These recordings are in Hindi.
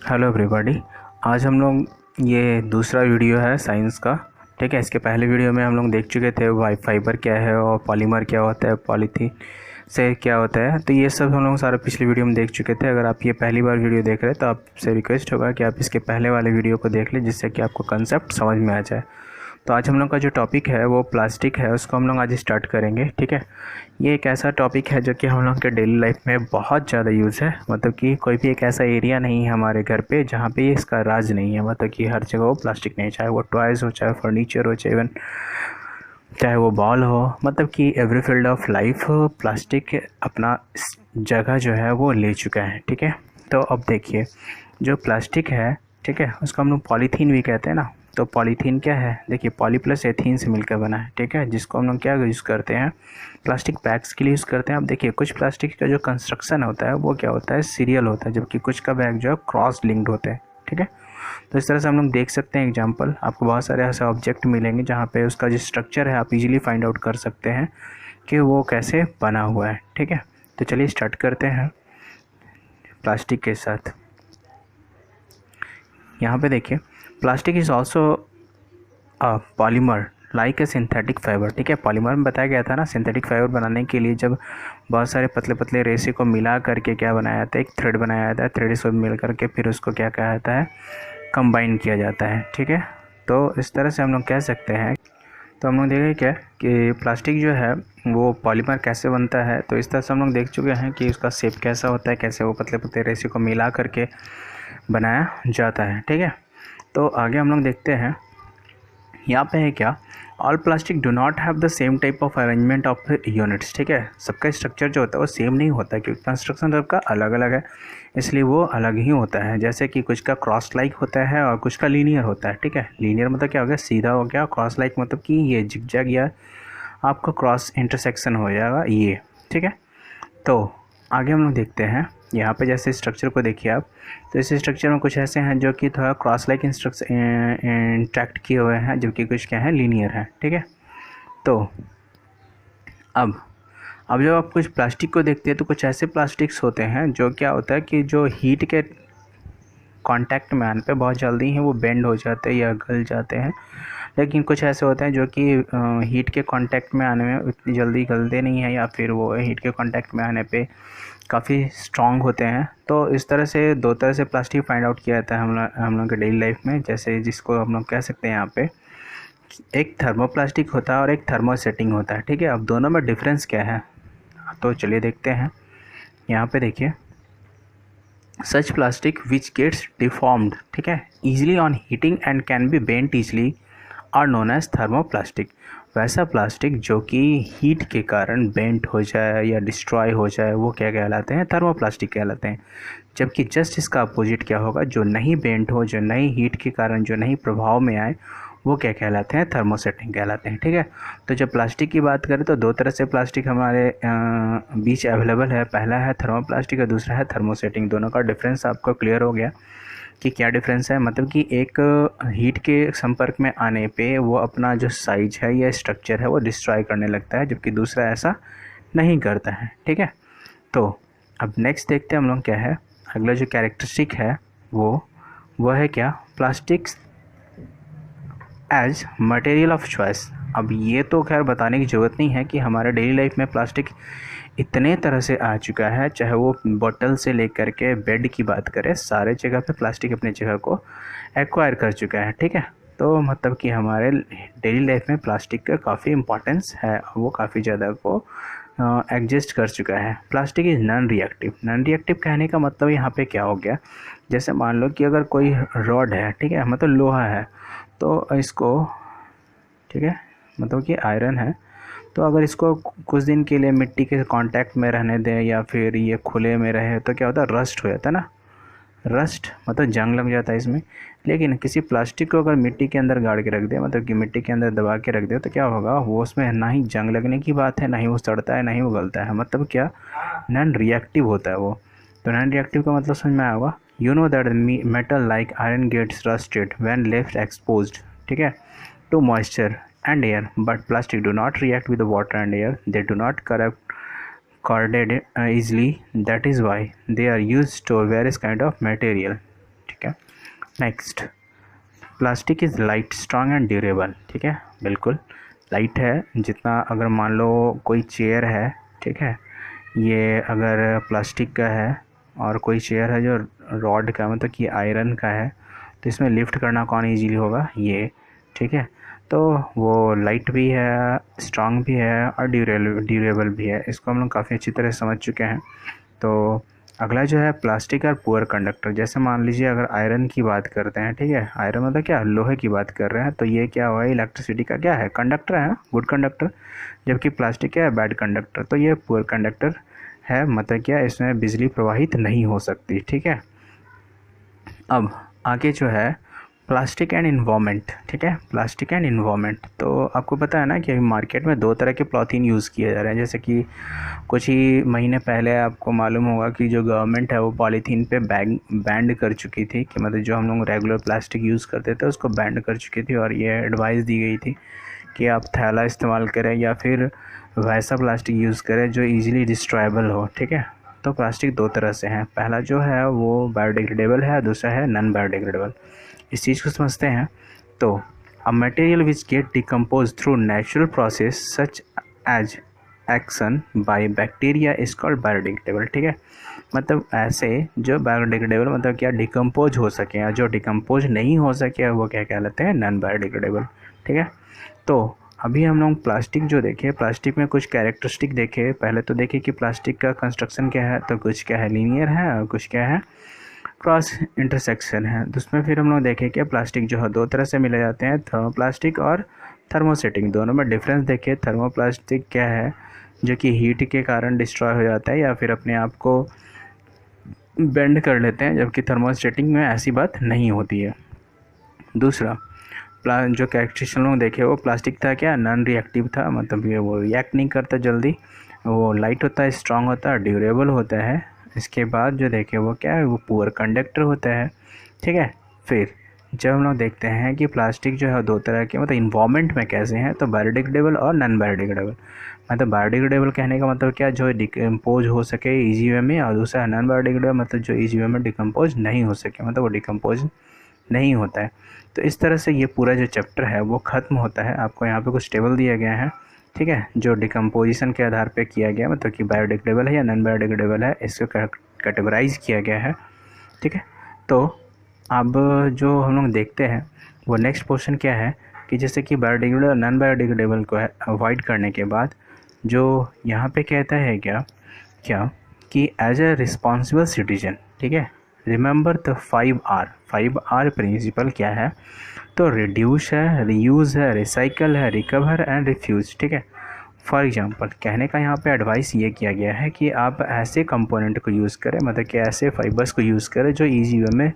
Hello everybody. आज हम लोग ये दूसरा वीडियो है साइंस का। ठीक है, इसके पहले वीडियो में हम लोग देख चुके थे फाइबर क्या है और पॉलीमर क्या होता है, पॉलीथीन से क्या होता है। तो ये सब हम लोग सारा पिछले वीडियो में देख चुके थे। अगर आप ये पहली बार वीडियो देख रहे हैं तो आपसे रिक्वेस्ट होगा कि आप इसके पहले वाले वीडियो को देख लें, जिससे कि आपको कंसेप्ट समझ में आ जाए। तो आज हम लोग का जो टॉपिक है वो प्लास्टिक है, उसको हम लोग आज स्टार्ट करेंगे। ठीक है, ये एक ऐसा टॉपिक है जो कि हम लोग के डेली लाइफ में बहुत ज़्यादा यूज़ है। मतलब कि कोई भी एक ऐसा एरिया नहीं है हमारे घर पे जहाँ पे इसका राज नहीं है। मतलब कि हर जगह वो प्लास्टिक नहीं, चाहे वो टॉयज़ हो, चाहे फर्नीचर हो, चाहे वो बॉल हो। मतलब कि every field of life plastic अपना जगह जो है वो ले चुका है। ठीक है, तो अब देखिए जो प्लास्टिक है, ठीक है, उसको हम लोग पॉलीथीन भी कहते हैं ना। तो पॉलीथीन क्या है, देखिए पॉली प्लस एथीन से मिलकर बना है। ठीक है, जिसको हम लोग क्या यूज़ करते हैं, प्लास्टिक बैग्स के लिए यूज़ करते हैं। अब देखिए कुछ प्लास्टिक का जो कंस्ट्रक्शन होता है वो क्या होता है, सीरियल होता है, जबकि कुछ का बैग जो है क्रॉस लिंक्ड होते हैं। ठीक है, तो इस तरह से हम लोग देख सकते हैं एग्जांपल, आपको बहुत सारे ऐसे ऑब्जेक्ट मिलेंगे जहाँ पे उसका जो स्ट्रक्चर है आप इजीली फाइंड आउट कर सकते हैं कि वो कैसे बना हुआ है। ठीक है, तो चलिए स्टार्ट करते हैं प्लास्टिक के साथ। यहाँ पे देखिए plastic is also polymer like a synthetic fibre. ठीक है, पॉलीमर में बताया गया था ना, सिंथेटिक फाइबर बनाने के लिए जब बहुत सारे पतले पतले रेसे को मिला करके क्या बनाया जाता है, एक थ्रेड बनाया जाता है। थ्रेड से मिल करके फिर उसको क्या कहा जाता है, कंबाइन किया जाता है। ठीक है, तो इस तरह से हम लोग कह सकते हैं। तो हम लोग देखें क्या कि प्लास्टिक जो है वो पॉलीमर कैसे बनता है। तो इस तरह से हम लोग देख चुके हैं कि उसका शेप कैसा होता है, कैसे वो पतले पतले रेसे को मिला करके बनाया जाता है। ठीक है, तो आगे हम लोग देखते हैं। यहाँ पे है क्या, all plastic do not have the same type of arrangement of units. ठीक है, सबका स्ट्रक्चर जो होता है वो सेम नहीं होता, क्योंकि कंस्ट्रक्शन सबका अलग अलग है, इसलिए वो अलग ही होता है। जैसे कि कुछ का क्रॉस लाइक होता है और कुछ का लीनियर होता है। ठीक है, लीनियर मतलब क्या हो गया, सीधा हो गया। क्रॉस लाइक मतलब कि ये जिगजैग या आपका क्रॉस इंटरसेक्शन हो जाएगा ये। ठीक है, तो आगे हम लोग देखते हैं। यहाँ पे जैसे स्ट्रक्चर को देखिए आप, तो इस स्ट्रक्चर में कुछ ऐसे हैं जो कि थोड़ा क्रॉस लाइक इंट्रैक्ट किए हुए हैं, जबकि कुछ क्या है, लीनियर है। ठीक है, तो अब जब आप कुछ प्लास्टिक को देखते हैं तो कुछ ऐसे प्लास्टिक्स होते हैं जो क्या होता है कि जो हीट के कांटेक्ट में आने पे बहुत जल्दी ही वो बेंड हो जाते हैं या गल जाते हैं। लेकिन कुछ ऐसे होते हैं जो कि हीट के कांटेक्ट में आने में इतनी जल्दी गलते नहीं हैं, या फिर वो हीट के कांटेक्ट में आने पे काफ़ी स्ट्रॉन्ग होते हैं। तो इस तरह से दो तरह से प्लास्टिक फाइंड आउट किया जाता है हम लोग के डेली लाइफ में। जैसे जिसको हम लोग कह सकते हैं यहाँ पे, एक थर्मोप्लास्टिक होता है और एक थर्मोसेटिंग होता है। ठीक है, अब दोनों में डिफरेंस क्या है, तो चलिए देखते हैं। यहाँ पे देखिए, such plastic which gets deformed, ठीक है, easily on heating and can be bent easily are known as thermoplastic. वैसा प्लास्टिक जो कि हीट के कारण बेंट हो जाए या डिस्ट्रॉय हो जाए वो क्या कहलाते हैं, थर्मोप्लास्टिक कहलाते हैं। जबकि जस्ट इसका अपोजिट क्या होगा, जो नहीं बेंट हो, जो नहीं हीट के कारण जो नहीं प्रभाव में आए, वो क्या कहलाते हैं, थर्मोसेटिंग कहलाते हैं। ठीक है, तो जब प्लास्टिक की बात करें तो दो तरह से प्लास्टिक हमारे बीच अवेलेबल है। पहला है थर्मोप्लास्टिक और दूसरा है थर्मोसेटिंग। दोनों का डिफरेंस आपको क्लियर हो गया कि क्या डिफरेंस है। मतलब कि एक हीट के संपर्क में आने पे वो अपना जो साइज है या स्ट्रक्चर है वो डिस्ट्रॉय करने लगता है, जबकि दूसरा ऐसा नहीं करता है। ठीक है, तो अब नेक्स्ट देखते हैं हम लोग क्या है। अगला जो कैरेक्टरिस्टिक है वो है क्या, plastics as material of choice. अब ये तो खैर बताने की ज़रूरत नहीं है कि हमारे डेली लाइफ में प्लास्टिक इतने तरह से आ चुका है, चाहे वो बोतल से लेकर के बेड की बात करें, सारे जगह पे प्लास्टिक अपने जगह को एक्वायर कर चुका है। ठीक है, तो मतलब कि हमारे डेली लाइफ में प्लास्टिक का काफ़ी इम्पोर्टेंस है, वो काफ़ी ज़्यादा को एग्जिस्ट कर चुका है। Plastic is non reactive. Non reactive कहने का मतलब यहाँ पे क्या हो गया, जैसे मान लो कि अगर कोई रॉड है, ठीक है, मतलब लोहा है, तो इसको, ठीक है, मतलब कि आयरन है, तो अगर इसको कुछ दिन के लिए मिट्टी के कांटेक्ट में रहने दें या फिर ये खुले में रहे तो क्या होता है, रस्ट हो जाता है ना। रस्ट मतलब जंग लग जाता है इसमें। लेकिन किसी प्लास्टिक को अगर मिट्टी के अंदर गाड़ के रख दे, मतलब कि मिट्टी के अंदर दबा के रख दे, तो क्या होगा, वो उसमें ना ही जंग लगने की बात है, ना ही वो सड़ता है, ना ही वो गलता है। मतलब क्या, नॉन रिएक्टिव होता है वो। तो नॉन रिएक्टिव का मतलब समझ में आया होगा। You know that metal like iron gets rusted when left exposed, ठीक है, to moisture and air, but plastic do not react with the water and air. They do not corroded easily. That is why they are used to various kind of material. ठीक है। Next, plastic is light, strong and durable. ठीक है, बिल्कुल लाइट है। जितना अगर मान लो कोई चेयर है, ठीक है, ये अगर प्लास्टिक का है और कोई चेयर है जो रॉड का मतलब कि आयरन का है, तो इसमें लिफ्ट करना कौन ईजीली होगा, ये। ठीक है, तो वो लाइट भी है, स्ट्रॉन्ग भी है और ड्यूरेबल भी है। इसको हम लोग काफ़ी अच्छी तरह समझ चुके हैं। तो अगला जो है प्लास्टिक और पुअर कंडक्टर। जैसे मान लीजिए अगर आयरन की बात करते हैं, ठीक है, आयरन मतलब क्या, लोहे की बात कर रहे हैं, तो ये क्या हुआ, इलेक्ट्रिसिटी का क्या है, कंडक्टर है, गुड कंडक्टर। जबकि प्लास्टिक क्या है, बैड कंडक्टर। तो ये पुअर कंडक्टर है, मतलब क्या, इसमें बिजली प्रवाहित नहीं हो सकती। ठीक है, अब आगे जो है प्लास्टिक एंड इन्वायरमेंट। ठीक है, प्लास्टिक एंड इन्वायरमेंट, तो आपको पता है ना कि मार्केट में दो तरह के पॉलीथीन यूज़ किए जा रहे हैं। जैसे कि कुछ ही महीने पहले आपको मालूम होगा कि जो गवर्नमेंट है वो पॉलीथीन पे बैंड कर चुकी थी, कि मतलब जो हम लोग रेगुलर प्लास्टिक यूज़ करते थे उसको बैंड कर चुकी थी, और ये एडवाइस दी गई थी कि आप थैला इस्तेमाल करें या फिर वैसा प्लास्टिक यूज़ करें जो ईजिली डिस्ट्रॉयबल हो। ठीक है, तो प्लास्टिक दो तरह से हैं, पहला जो है वो बायोडिग्रेडेबल है, दूसरा है नॉन बायोडिग्रेडेबल। इस चीज़ को समझते हैं। तो a material which get decompose through natural process such as action by bacteria is called biodegradable. ठीक है, मतलब ऐसे जो बायोडिग्रेडेबल मतलब क्या, डिकम्पोज हो सके, या जो डिकम्पोज नहीं हो सके वो क्या कहलाते हैं, नॉन बायोडिग्रेडेबल। ठीक है, तो अभी हम लोग प्लास्टिक जो देखे, प्लास्टिक में कुछ कैरेक्टरिस्टिक देखे। पहले तो देखे कि प्लास्टिक का कंस्ट्रक्शन क्या है, तो कुछ क्या है लीनियर है और कुछ क्या है क्रॉस इंटरसेक्शन है। तो उसमें फिर हम लोग देखें कि प्लास्टिक जो है दो तरह से मिले जाते हैं, थर्मोप्लास्टिक और थर्मोसेटिक। दोनों में डिफरेंस देखिए, थर्मोप्लास्टिक क्या है, जो कि हीट के कारण डिस्ट्रॉय हो जाता है या फिर अपने आप को बेंड कर लेते हैं, जबकि थर्मोसेटिक में ऐसी बात नहीं होती है। दूसरा जो कैरेक्टरिस्टिक लोग देखे, वो प्लास्टिक था क्या, नॉन रिएक्टिव था, मतलब ये वो रिएक्ट नहीं करता जल्दी, वो लाइट होता है, स्ट्रांग होता है, ड्यूरेबल होता है। इसके बाद जो देखे वो क्या है, वो पुअर कंडक्टर होता है। ठीक है, फिर जब हम लोग देखते हैं कि प्लास्टिक जो है दो तरह के मतलब इन्वायरमेंट में कैसे हैं, तो बायोडिग्रेडेबल और नॉन बायोडिग्रेडेबल। मतलब बायोडिग्रेडेबल कहने का मतलब क्या, जो डिकम्पोज हो सके ईजी वे में, और दूसरा नॉन बायोडिग्रेडेबल मतलब जो ईजी वे में डिकम्पोज नहीं हो सके, मतलब वो डिकम्पोज नहीं होता है। तो इस तरह से ये पूरा जो चैप्टर है वो ख़त्म होता है। आपको यहाँ पे कुछ टेबल दिया गया है, ठीक है, जो डिकम्पोजिशन के आधार पे किया गया, मतलब कि बायोडिग्रेडेबल है या नॉन बायोडिग्रेडेबल है, इसको कैटेगराइज किया गया है। ठीक है, तो अब जो हम लोग देखते हैं वो नेक्स्ट क्वेश्चन क्या है कि जैसे कि बायोडिग्रेडेबल और नॉन बायोडिग्रेडेबल को अवॉइड करने के बाद जो यहाँ पे कहता है क्या कि एज ए रिस्पॉन्सिबल सिटीजन, ठीक है, रिमेंबर द 5R प्रिंसिपल क्या है, तो रिड्यूस है, रीयूज़ है, रिसाइकल है, रिकवर एंड रिफ्यूज़। ठीक है, फॉर एग्जांपल कहने का यहाँ पे एडवाइस ये किया गया है कि आप ऐसे कंपोनेंट को यूज़ करें, मतलब कि ऐसे फाइबर्स को यूज़ करें जो ईजी वे में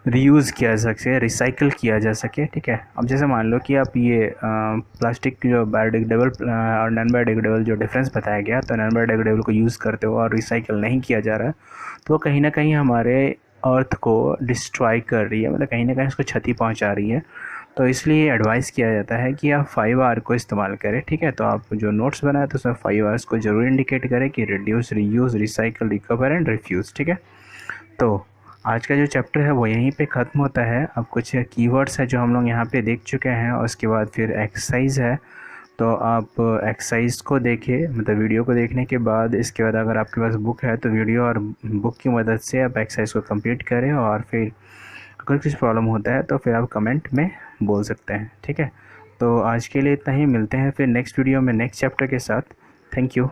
रीयूज़ किया जा सके, रिसाइकल किया जा सके। ठीक है, अब जैसे मान लो कि आप ये प्लास्टिक जो बायोडिग्रेडेबल और नॉन बायोडिग्रेडेबल जो डिफरेंस बताया गया, तो नॉन बायोडिग्रेडेबल को यूज़ करते हो और रिसाइकल नहीं किया जा रहा है, तो कहीं ना कहीं हमारे अर्थ को डिस्ट्रॉय कर रही है, मतलब कहीं ना कहीं उसको क्षति पहुंचा रही है। तो इसलिए एडवाइस किया जाता है कि आप 5R को इस्तेमाल करें। ठीक है, तो आप जो नोट्स बनाए तो उसमें 5Rs को ज़रूर इंडिकेट करें कि reduce, reuse, recycle, recover and refuse. ठीक है, तो आज का जो चैप्टर है वो यहीं पे ख़त्म होता है। अब कुछ कीवर्ड्स है जो हम लोग यहाँ पे देख चुके हैं, और उसके बाद फिर एक्सरसाइज है, तो आप एक्सरसाइज को देखिए, मतलब वीडियो को देखने के बाद इसके बाद अगर आपके पास बुक है तो वीडियो और बुक की मदद से आप एक्सरसाइज को कंप्लीट करें, और फिर अगर कुछ प्रॉब्लम होता है तो फिर आप कमेंट में बोल सकते हैं। ठीक है, तो आज के लिए इतना ही, मिलते हैं फिर नेक्स्ट वीडियो में नेक्स्ट चैप्टर के साथ। Thank you.